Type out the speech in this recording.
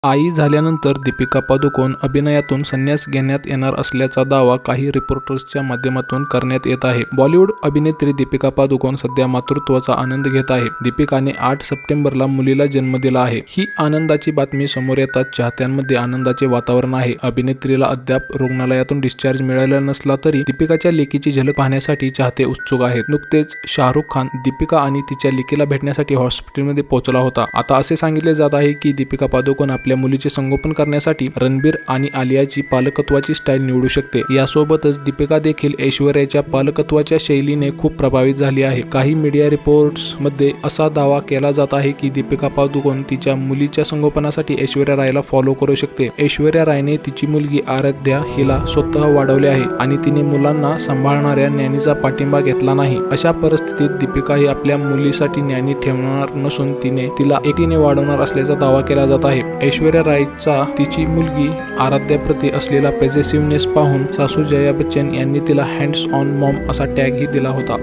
आई झाल्यानंतर दीपिका पदुकोण अभिनयातून संन्यास घेण्यात येणार असल्याचा दावा काही रिपोर्टर्सच्या माध्यमातून करण्यात येत आहे. बॉलिवूड अभिनेत्री दीपिका पदुकोण सध्या मातृत्वाचा आनंद घेत आहे. दीपिकाने 8 सप्टेंबरला मुलीला जन्म दिला आहे. ही आनंदाची बातमी समोर येताच चाहत्यांमध्ये आनंदाचे वातावरण आहे. अभिनेत्रीला अद्याप रुग्णालयातून डिस्चार्ज मिळाला नसला तरी दीपिकाच्या लेकीची झलक पाहण्यासाठी चाहते उत्सुक आहेत. नुकतेच शाहरुख खान दीपिका आणि तिच्या लेकीला भेटण्यासाठी हॉस्पिटलमध्ये पोहोचला होता. आता असे सांगितले जात आहे की दीपिका पदुकोण आपल्या मुलीचे संगोपन करण्यासाठी रणबीर आणि आलियाची पालकत्वाची स्टाईल निवडू शकते. यासोबतच दीपिका देखील ऐश्वर्याच्या पालकत्वाच्या शैलीने खूप प्रभावित झाली आहे. काही मीडिया रिपोर्ट्स मध्ये असा दावा केला जात आहे की दीपिका पदुकोण तिच्या मुलीच्या संगोपनासाठी ऐश्वर्या रायला फॉलो करू शकते. ऐश्वर्या रायने तिची मुलगी आराध्या हिला स्वतः वाढवले आहे आणि तिने मुलांना सांभाळणाऱ्या नॅनीचा पाठिंबा घेतला नाही. अशा परिस्थितीत दीपिका ही आपल्या मुलीसाठी नॅनी ठेवणार नसून तिला एकटीने वाढवणार असल्याचा दावा केला जात आहे. ऐश्वर्या रायचा तिची मुलगी आराध्याप्रती असलेला पॉझिटिव्हनेस पाहून सासू जया बच्चन यांनी तिला हँड्स ऑन मॉम असा टॅगही दिला होता.